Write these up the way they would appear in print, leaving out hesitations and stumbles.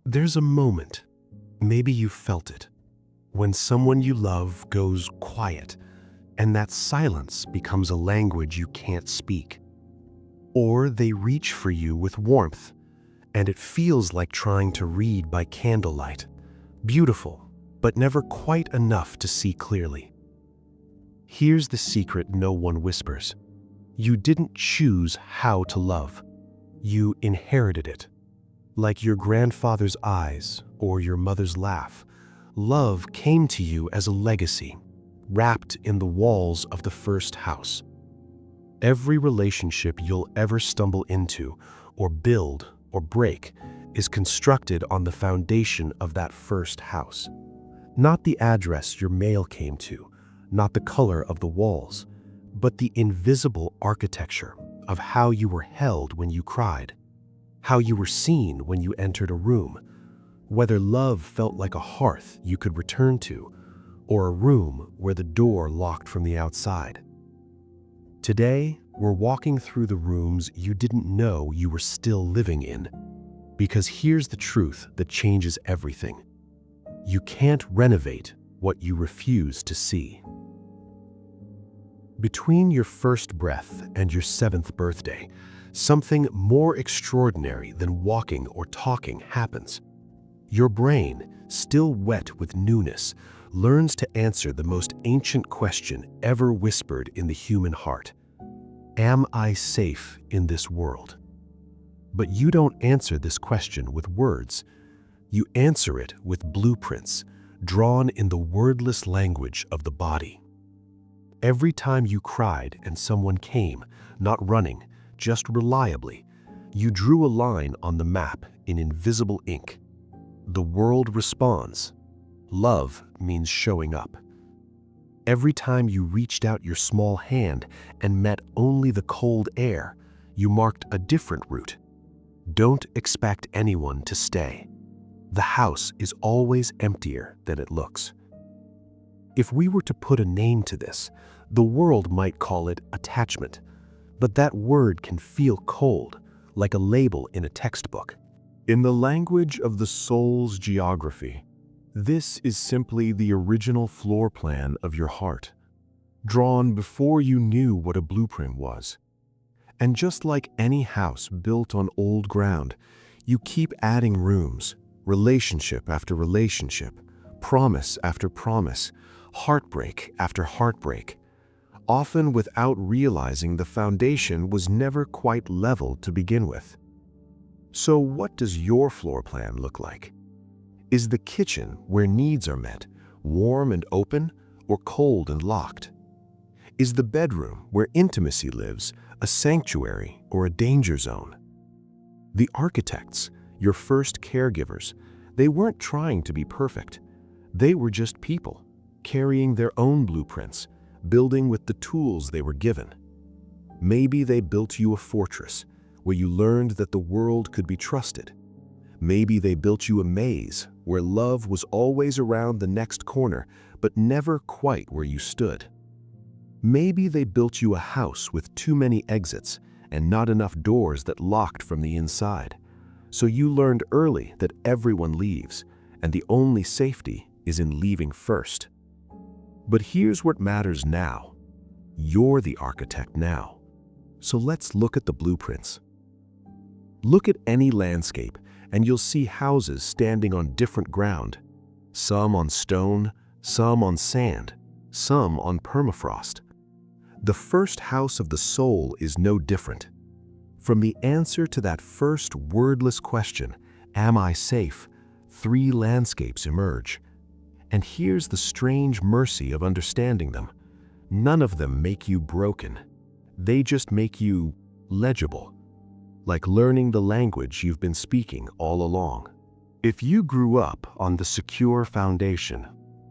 There's a moment, maybe you felt it, when someone you love goes quiet, and that silence becomes a language you can't speak. Or they reach for you with warmth, and it feels like trying to read by candlelight. Beautiful, but never quite enough to see clearly. Here's the secret no one whispers. You didn't choose how to love. You inherited it. Like your grandfather's eyes or your mother's laugh, love came to you as a legacy, wrapped in the walls of the first house. Every relationship you'll ever stumble into, or build, or break, is constructed on the foundation of that first house. Not the address your mail came to, not the color of the walls, but the invisible architecture of how you were held when you cried, how you were seen when you entered a room, whether love felt like a hearth you could return to, or a room where the door locked from the outside. Today, we're walking through the rooms you didn't know you were still living in, because here's the truth that changes everything. You can't renovate what you refuse to see. Between your first breath and your 7th birthday, something more extraordinary than walking or talking happens. Your brain, still wet with newness, learns to answer the most ancient question ever whispered in the human heart. Am I safe in this world? But you don't answer this question with words. You answer it with blueprints, drawn in the wordless language of the body. Every time you cried and someone came, not running, just reliably, you drew a line on the map in invisible ink. The world responds. Love means showing up. Every time you reached out your small hand and met only the cold air, you marked a different route. Don't expect anyone to stay. The house is always emptier than it looks. If we were to put a name to this, the world might call it attachment, but that word can feel cold, like a label in a textbook. In the language of the soul's geography, this is simply the original floor plan of your heart, drawn before you knew what a blueprint was. And just like any house built on old ground, you keep adding rooms, relationship after relationship, promise after promise, heartbreak after heartbreak, often without realizing the foundation was never quite level to begin with. So what does your floor plan look like? Is the kitchen, where needs are met, warm and open or cold and locked? Is the bedroom, where intimacy lives, a sanctuary or a danger zone? The architects, your first caregivers, they weren't trying to be perfect. They were just people, carrying their own blueprints, building with the tools they were given. Maybe they built you a fortress where you learned that the world could be trusted. Maybe they built you a maze where love was always around the next corner, but never quite where you stood. Maybe they built you a house with too many exits and not enough doors that locked from the inside. So you learned early that everyone leaves, and the only safety is in leaving first. But here's what matters now. You're the architect now. So let's look at the blueprints. Look at any landscape, and you'll see houses standing on different ground. Some on stone, some on sand, some on permafrost. The first house of the soul is no different. From the answer to that first wordless question, am I safe, 3 landscapes emerge. And here's the strange mercy of understanding them. None of them make you broken. They just make you legible, like learning the language you've been speaking all along. If you grew up on the secure foundation,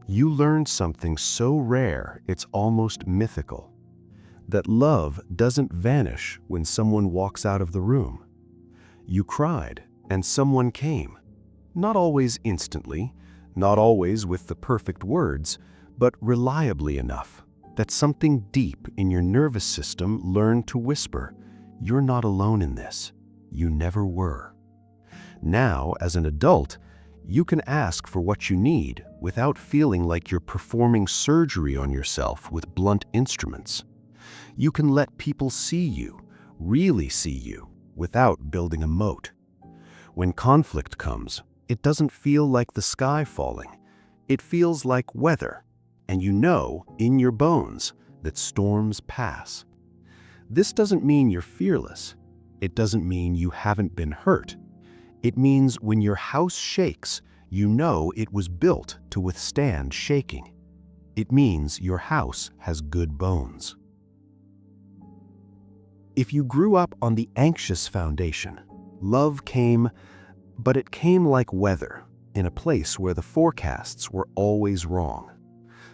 you learned something so rare it's almost mythical. That love doesn't vanish when someone walks out of the room. You cried and someone came. Not always instantly, not always with the perfect words, but reliably enough that something deep in your nervous system learned to whisper, "You're not alone in this. You never were." Now, as an adult, you can ask for what you need without feeling like you're performing surgery on yourself with blunt instruments. You can let people see you, really see you, without building a moat. When conflict comes, it doesn't feel like the sky falling. It feels like weather, and you know in your bones that storms pass. This doesn't mean you're fearless. It doesn't mean you haven't been hurt. It means when your house shakes, you know it was built to withstand shaking. It means your house has good bones. If you grew up on the anxious foundation, love came, but it came like weather, in a place where the forecasts were always wrong.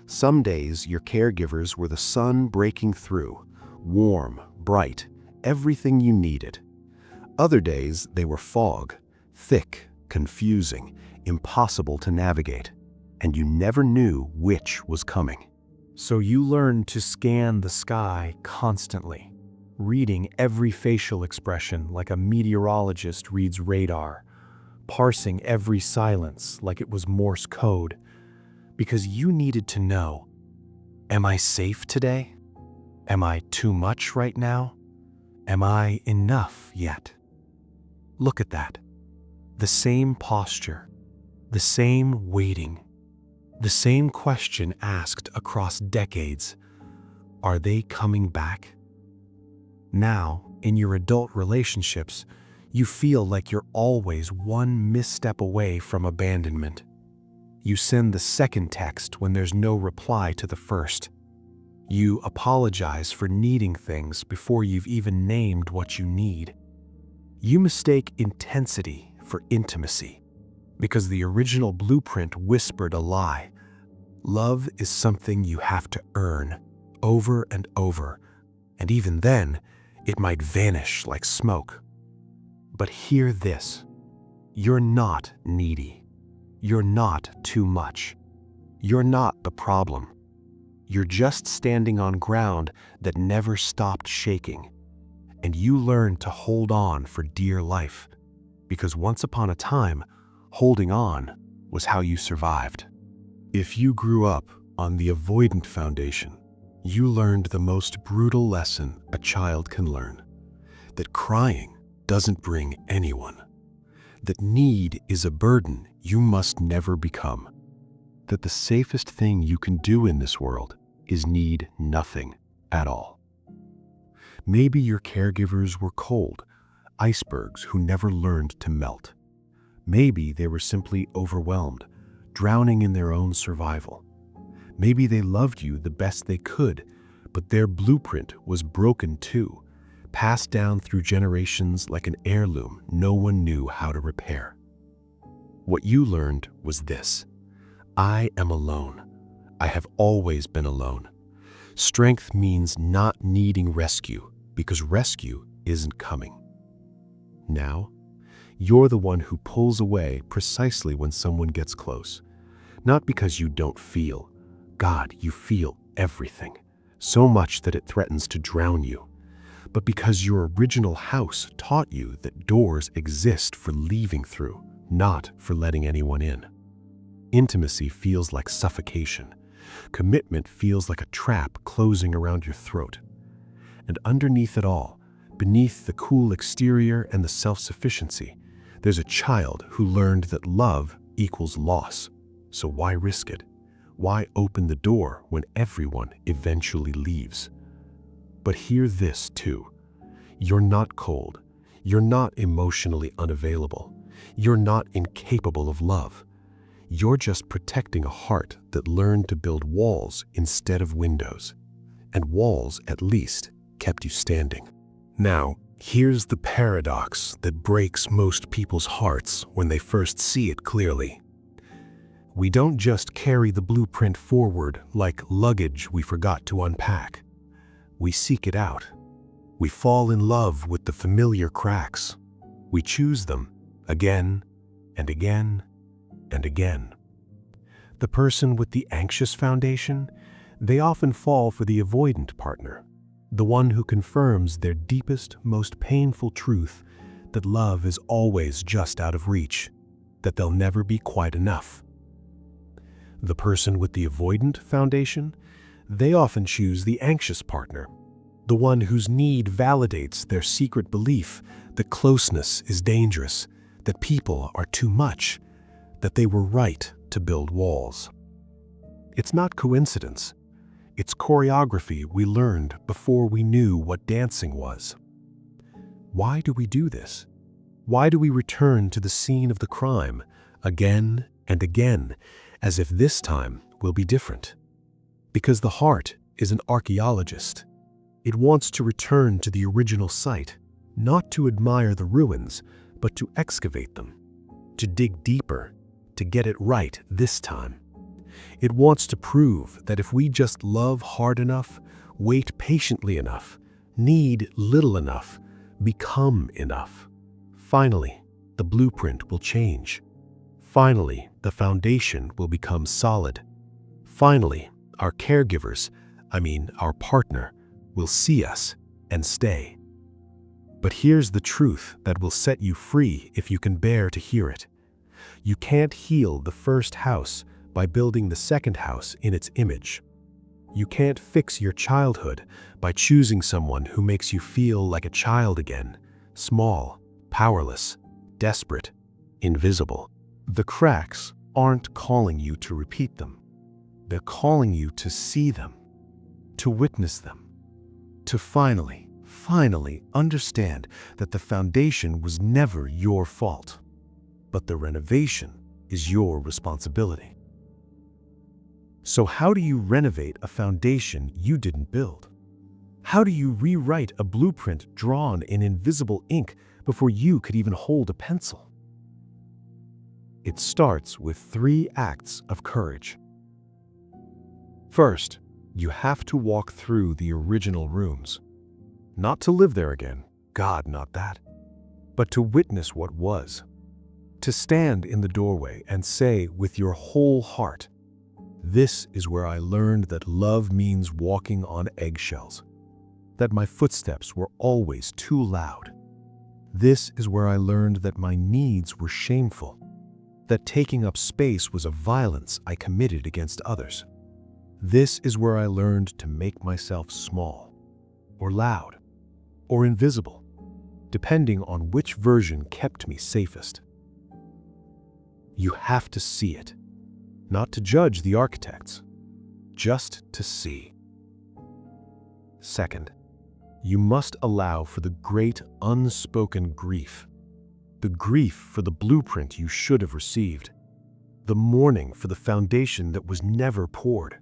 Some days your caregivers were the sun breaking through, warm, bright, everything you needed. Other days they were fog, thick, confusing, impossible to navigate, and you never knew which was coming. So you learned to scan the sky constantly, reading every facial expression like a meteorologist reads radar, parsing every silence like it was Morse code, because you needed to know, am I safe today? Am I too much right now? Am I enough yet? Look at that. The same posture, the same waiting, the same question asked across decades. Are they coming back? Now, in your adult relationships, you feel like you're always one misstep away from abandonment. You send the second text when there's no reply to the first. You apologize for needing things before you've even named what you need. You mistake intensity for intimacy because the original blueprint whispered a lie. Love is something you have to earn over and over, and even then, it might vanish like smoke. But hear this, you're not needy. You're not too much. You're not the problem. You're just standing on ground that never stopped shaking. And you learned to hold on for dear life, because once upon a time, holding on was how you survived. If you grew up on the Avoidant Foundation, you learned the most brutal lesson a child can learn, that crying doesn't bring anyone, that need is a burden you must never become, that the safest thing you can do in this world is need nothing at all. Maybe your caregivers were cold, icebergs who never learned to melt. Maybe they were simply overwhelmed, drowning in their own survival. Maybe they loved you the best they could, but their blueprint was broken too, passed down through generations like an heirloom no one knew how to repair. What you learned was this: I am alone. I have always been alone. Strength means not needing rescue, because rescue isn't coming. Now, you're the one who pulls away precisely when someone gets close. Not because you don't feel. God, you feel everything, so much that it threatens to drown you. But because your original house taught you that doors exist for leaving through, not for letting anyone in. Intimacy feels like suffocation. Commitment feels like a trap closing around your throat. And underneath it all, beneath the cool exterior and the self-sufficiency, there's a child who learned that love equals loss. So why risk it? Why open the door when everyone eventually leaves? But hear this too. You're not cold. You're not emotionally unavailable. You're not incapable of love. You're just protecting a heart that learned to build walls instead of windows. And walls, at least, kept you standing. Now, here's the paradox that breaks most people's hearts when they first see it clearly. We don't just carry the blueprint forward like luggage we forgot to unpack. We seek it out. We fall in love with the familiar cracks. We choose them again and again and again. The person with the anxious foundation, they often fall for the avoidant partner, the one who confirms their deepest, most painful truth that love is always just out of reach, that they'll never be quite enough. The person with the Avoidant Foundation, they often choose the anxious partner, the one whose need validates their secret belief that closeness is dangerous, that people are too much, that they were right to build walls. It's not coincidence. It's choreography we learned before we knew what dancing was. Why do we do this? Why do we return to the scene of the crime again and again, as if this time will be different? Because the heart is an archaeologist. It wants to return to the original site, not to admire the ruins, but to excavate them, to dig deeper, to get it right this time. It wants to prove that if we just love hard enough, wait patiently enough, need little enough, become enough, finally, the blueprint will change. Finally, the foundation will become solid. Finally, our caregivers, our partner, will see us and stay. But here's the truth that will set you free if you can bear to hear it. You can't heal the first house by building the second house in its image. You can't fix your childhood by choosing someone who makes you feel like a child again, small, powerless, desperate, invisible. The cracks aren't calling you to repeat them. They're calling you to see them, to witness them, to finally understand that the foundation was never your fault, but the renovation is your responsibility. So how do you renovate a foundation you didn't build? How do you rewrite a blueprint drawn in invisible ink before you could even hold a pencil? It starts with 3 acts of courage. First, you have to walk through the original rooms. Not to live there again, God, not that, but to witness what was. To stand in the doorway and say with your whole heart, "This is where I learned that love means walking on eggshells, that my footsteps were always too loud. This is where I learned that my needs were shameful, that taking up space was a violence I committed against others. This is where I learned to make myself small, or loud, or invisible, depending on which version kept me safest." You have to see it, not to judge the architects, just to see. Second, you must allow for the great unspoken grief, the grief for the blueprint you should have received, the mourning for the foundation that was never poured.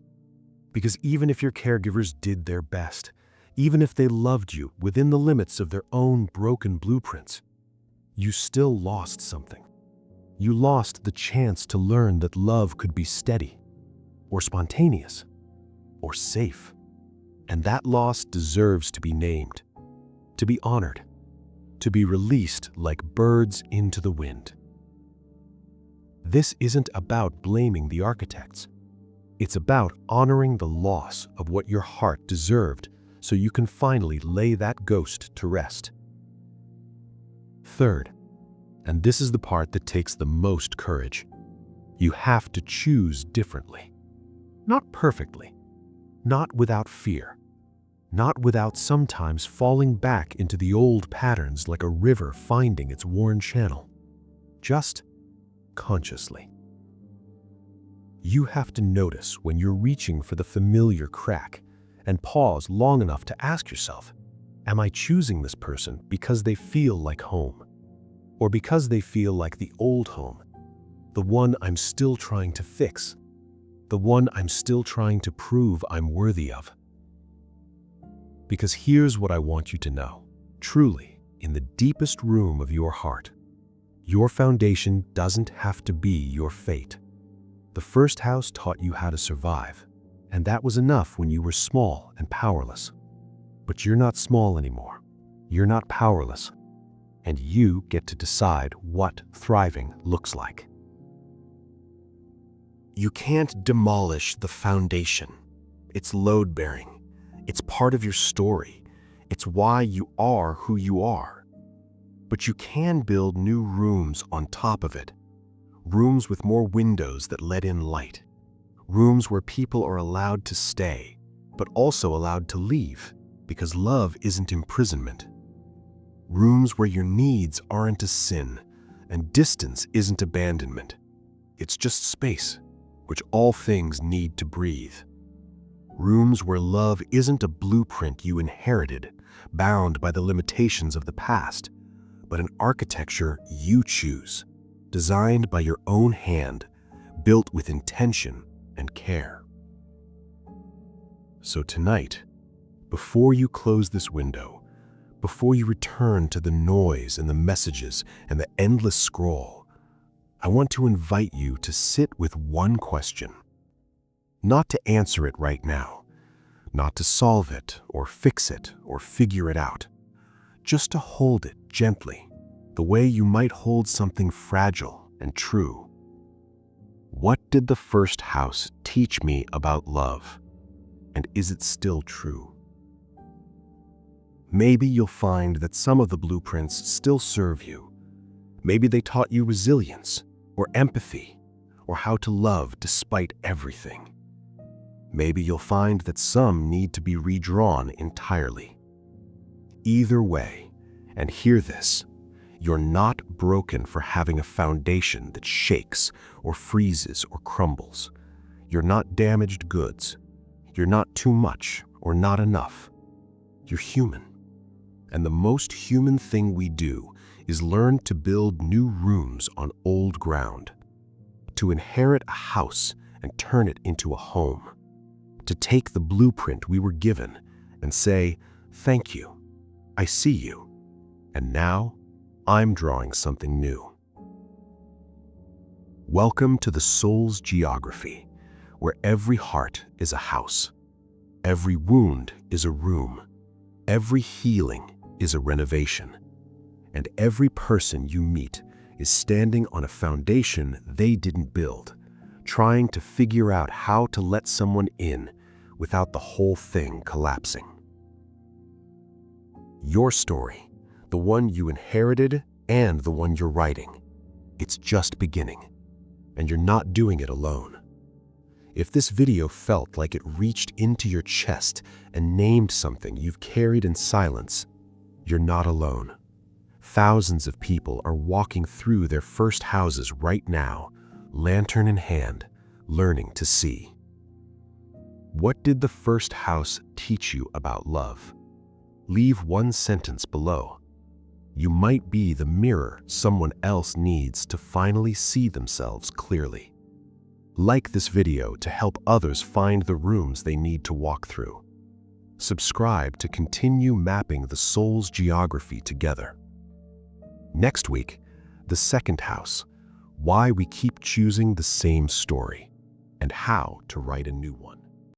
Because even if your caregivers did their best, even if they loved you within the limits of their own broken blueprints, you still lost something. You lost the chance to learn that love could be steady, or spontaneous, or safe. And that loss deserves to be named, to be honored, to be released like birds into the wind. This isn't about blaming the architects. It's about honoring the loss of what your heart deserved so you can finally lay that ghost to rest. Third, and this is the part that takes the most courage, you have to choose differently. Not perfectly, not without fear, not without sometimes falling back into the old patterns like a river finding its worn channel. Just consciously. You have to notice when you're reaching for the familiar crack and pause long enough to ask yourself, am I choosing this person because they feel like home? Or because they feel like the old home, the one I'm still trying to fix, the one I'm still trying to prove I'm worthy of? Because here's what I want you to know. Truly, in the deepest room of your heart, your foundation doesn't have to be your fate. The first house taught you how to survive, and that was enough when you were small and powerless. But you're not small anymore. You're not powerless. And you get to decide what thriving looks like. You can't demolish the foundation. It's load-bearing. It's part of your story. It's why you are who you are. But you can build new rooms on top of it. Rooms with more windows that let in light. Rooms where people are allowed to stay, but also allowed to leave, because love isn't imprisonment. Rooms where your needs aren't a sin, and distance isn't abandonment. It's just space, which all things need to breathe. Rooms where love isn't a blueprint you inherited, bound by the limitations of the past, but an architecture you choose, designed by your own hand, built with intention and care. So tonight, before you close this window, before you return to the noise and the messages and the endless scroll, I want to invite you to sit with one question. Not to answer it right now, not to solve it or fix it or figure it out, just to hold it gently, the way you might hold something fragile and true. What did the first house teach me about love? And is it still true? Maybe you'll find that some of the blueprints still serve you. Maybe they taught you resilience, or empathy, or how to love despite everything. Maybe you'll find that some need to be redrawn entirely. Either way, and hear this, you're not broken for having a foundation that shakes or freezes or crumbles. You're not damaged goods. You're not too much or not enough. You're human. And the most human thing we do is learn to build new rooms on old ground, to inherit a house and turn it into a home, to take the blueprint we were given and say, "Thank you, I see you, and now I'm drawing something new." Welcome to the soul's geography, where every heart is a house, every wound is a room, every healing is a renovation, and every person you meet is standing on a foundation they didn't build, trying to figure out how to let someone in without the whole thing collapsing. Your story, the one you inherited and the one you're writing, it's just beginning, and you're not doing it alone. If this video felt like it reached into your chest and named something you've carried in silence, you're not alone. Thousands of people are walking through their first houses right now, lantern in hand, learning to see. What did the first house teach you about love? Leave one sentence below. You might be the mirror someone else needs to finally see themselves clearly. Like this video to help others find the rooms they need to walk through. Subscribe to continue mapping the soul's geography together. Next week, the second house, why we keep choosing the same story, and how to write a new one.